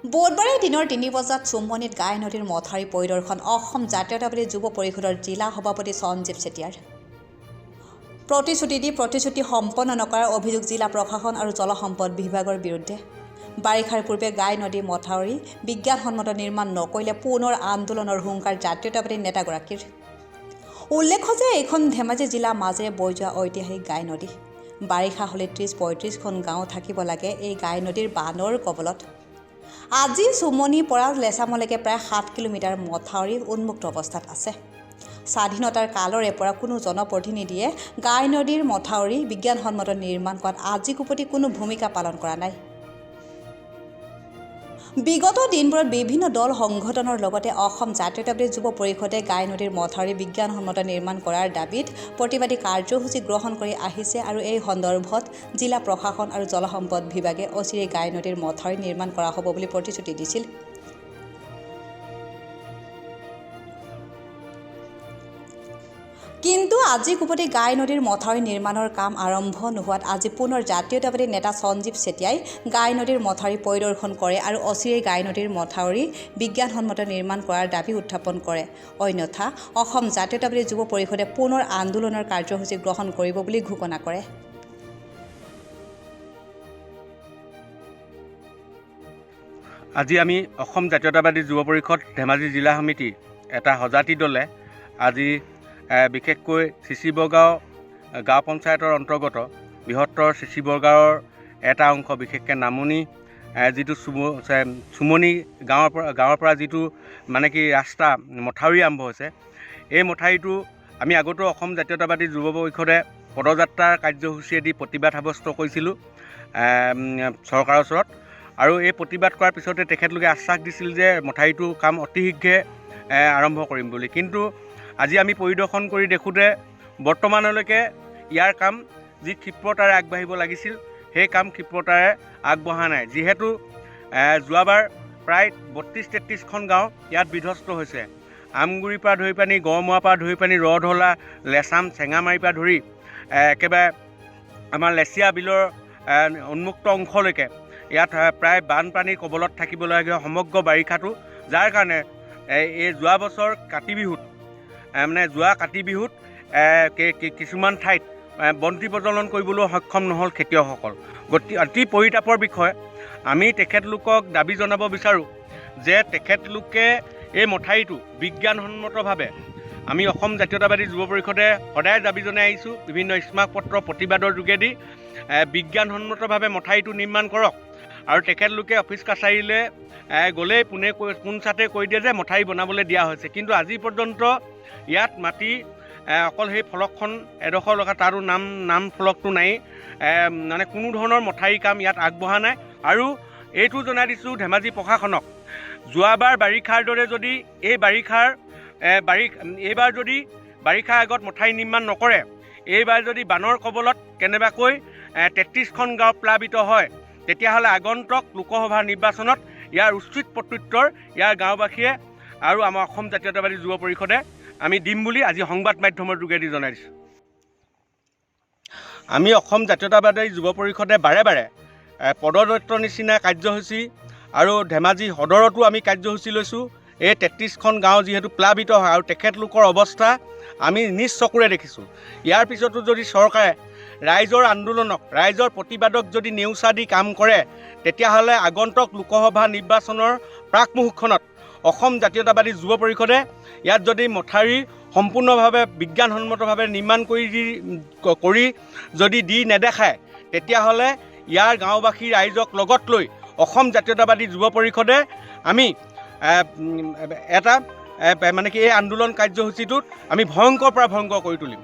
বুধবাৰে দিনৰ ৩ বজাত চুমনিত গাই নদীৰ মথাউৰি পৰিদৰ্শন অসম জাতীয়তাবাদী যুৱ পৰিষদৰ জিলা সভাপতি সঞ্জীৱ চেতিয়াৰ। প্ৰতিশ্ৰুতি সম্পন্ন নকৰাৰ অভিযোগ জিলা প্ৰশাসন আৰু জলসম্পদ বিভাগৰ বিৰুদ্ধে। বাৰিষাৰ পূৰ্বে গাই নদীৰ মথাউৰি বিজ্ঞানসন্মত নিৰ্মাণ নকৰিলে পুনৰ আন্দোলনৰ হুংকাৰ জাতীয়তাবাদী নেতাগৰাকীৰ। উল্লেখ্য যে এইখন ধেমাজি জিলাৰ মাজেৰে বৈ যোৱা ঐতিহাসিক গাই নদী। বাৰিষা হ'লে ৩০-৩৫খন গাঁও থাকিব লাগে এই গাই নদীৰ বানৰ কবলত। আজি চুমনিৰ পৰা লেচামলৈকে প্ৰায় ৭ কিলোমিটাৰ মথাউৰি উন্মুক্ত অৱস্থাত আছে। স্বাধীনতাৰ কালৰে পৰা কোনো জনপ্ৰতিনিধিয়ে গাই নদীৰ মথাউৰি বিজ্ঞানসন্মত নিৰ্মাণ কৰাত আজিকোপতি কোনো ভূমিকা পালন কৰা নাই। বিগত দিনবোৰত বিভিন্ন দল সংগঠনৰ লগতে অসম জাতীয়তাবাদী যুৱ পৰিষদে গাই নদীৰ মথাউৰি বিজ্ঞানসন্মত নিৰ্মাণ কৰাৰ দাবীত প্ৰতিবাদী কাৰ্যসূচী গ্ৰহণ কৰি আহিছে আৰু এই সন্দৰ্ভত জিলা প্ৰশাসন আৰু জলসম্পদ বিভাগে অচিৰেই গাই নদীৰ মথাউৰি নিৰ্মাণ কৰা হ'ব বুলি প্ৰতিশ্ৰুতি দিছিল। কিন্তু আজি কোপতি গাই নদীৰ মথাউৰি নিৰ্মাণৰ কাম আৰম্ভ নোহোৱাত আজি পুনৰ জাতীয়তাবাদী নেতা সঞ্জীৱ চেতিয়াই গাই নদীৰ মথাউৰি পৰিদৰ্শন কৰে আৰু অচিৰেই গাই নদীৰ মথাউৰি বিজ্ঞানসন্মত নিৰ্মাণ কৰাৰ দাবী উত্থাপন কৰে। অন্যথা অসম জাতীয়তাবাদী যুৱ পৰিষদে পুনৰ আন্দোলনৰ কাৰ্যসূচী গ্ৰহণ কৰিব বুলি ঘোষণা কৰে। আজি আমি অসম জাতীয়তাবাদী যুৱ পৰিষদ ধেমাজি জিলা সমিতি এটা সজাতি দলে আজি বিশেষকৈ চিচিবৰগাঁও গাঁও পঞ্চায়তৰ অন্তৰ্গত বৃহত্তৰ চিচিবৰগাঁৱৰ এটা অংশ বিশেষকৈ নামনি যিটো চুমনি গাঁৱৰ পৰা যিটো মানে কি ৰাস্তা মথাউৰি আৰম্ভ হৈছে, এই মথাউৰিটো আমি আগতেও অসম জাতীয়তাবাদী যুৱ পৰিষদে পদযাত্ৰাৰ কাৰ্যসূচীয়েদি প্ৰতিবাদ সাব্যস্ত কৰিছিলোঁ চৰকাৰৰ ওচৰত। আৰু এই প্ৰতিবাদ কৰাৰ পিছতে তেখেতলোকে আশ্বাস দিছিল যে মথাউৰিটোৰ কাম অতি শীঘ্ৰে আৰম্ভ কৰিম বুলি। কিন্তু আজি আমি পৰিদৰ্শন কৰি দেখোঁতে বৰ্তমানলৈকে ইয়াৰ কাম যি ক্ষিপ্ৰতাৰে আগবাঢ়িব লাগিছিল সেই কাম ক্ষিপ্ৰতাৰে আগবঢ়া নাই। যিহেতু যোৱাবাৰ প্ৰায় ৩২-৩৩খন গাঁও ইয়াত বিধ্বস্ত হৈছে। আমগুৰিৰ পৰা ধৰি পানি গড়মুৱাৰ পৰা ধৰি পানি ৰধলা, লেচাম, চেঙামাৰীৰ পৰা ধৰি একেবাৰে আমাৰ লেচিয়া বিলৰ উন্মুক্ত অংশলৈকে ইয়াত প্ৰায় বানপানীৰ কবলত থাকিবলগীয়া সমগ্ৰ বাৰিষাটো, যাৰ কাৰণে এই যোৱা বছৰ কাতি বিহুত কিছুমান ঠাইত বন্তি প্ৰজ্বলন কৰিবলৈ সক্ষম নহ'ল খেতিয়কসকল। অতি পৰিতাপৰ বিষয়। আমি তেখেতলোকক দাবী জনাব বিচাৰোঁ যে তেখেতলোকে এই মথাউৰিটো বিজ্ঞানসন্মতভাৱে, আমি অসম জাতীয়তাবাদী যুৱ পৰিষদে সদায় দাবী জনাই আহিছোঁ বিভিন্ন স্মাৰকপত্ৰ প্ৰতিবাদৰ যোগেদি, বিজ্ঞানসন্মতভাৱে মথাউৰিটো নিৰ্মাণ কৰক। আৰু তেখেতলোকে অফিচ কাছাৰীলৈ গ'লেই পোনচাতে কৈ দিয়ে যে মথাউৰি বনাবলৈ দিয়া হৈছে। কিন্তু আজি পৰ্যন্ত ইয়াত মাটি অকল সেই ফলকখন এডোখৰ লগা, তাৰো নাম ফলকটো নাই, মানে কোনো ধৰণৰ মথাউৰি কাম ইয়াত আগবঢ়া নাই। আৰু এইটো জনাই দিছোঁ ধেমাজি প্ৰশাসনক, যোৱাবাৰ বাৰিষাৰ দৰে যদি এইবাৰ যদি বাৰিষাৰ আগত মথাউৰি নিৰ্মাণ নকৰে, এইবাৰ যদি বানৰ কবলত কেনেবাকৈ ৩৩খন গাঁও প্লাবিত হয়, তেতিয়াহ'লে আগন্তুক লোকসভা নিৰ্বাচনত ইয়াৰ উচিত প্ৰত্যুত্তৰ ইয়াৰ গাঁওবাসীয়ে আৰু আমাৰ অসম জাতীয়তাবাদী যুৱ পৰিষদে আমি দিম বুলি আজি সংবাদ মাধ্যমৰ যোগেদি জনাই দিছোঁ। আমি অসম জাতীয়তাবাদী যুৱ পৰিষদে বাৰে বাৰে পদযাত্ৰাৰ নিচিনা কাৰ্যসূচী আৰু ধেমাজি সদৰতো আমি কাৰ্যসূচী লৈছোঁ। এই ৩৩খন গাঁও যিহেতু প্লাবিত হয় আৰু তেখেতলোকৰ অৱস্থা আমি নিজ চকুৰে দেখিছোঁ। ইয়াৰ পিছতো যদি চৰকাৰে ৰাইজৰ আন্দোলনক, ৰাইজৰ প্ৰতিবাদক যদি নেওচা দি কাম কৰে, তেতিয়াহ'লে আগন্তুক লোকসভা নিৰ্বাচনৰ প্ৰাক মুহূৰ্তত অসম জাতীয়তাবাদী যুৱ পৰিষদে ইয়াত যদি মথাউৰি সম্পূৰ্ণভাৱে বিজ্ঞানসন্মতভাৱে নিৰ্মাণ কৰি যদি দি নেদেখায়, তেতিয়াহ'লে ইয়াৰ গাঁওবাসী ৰাইজক লগত লৈ অসম জাতীয়তাবাদী যুৱ পৰিষদে আমি এটা এই আন্দোলন কাৰ্যসূচীটোত আমি ভয়ংকৰ পৰা ভয়ংকৰ কৰি তুলিম।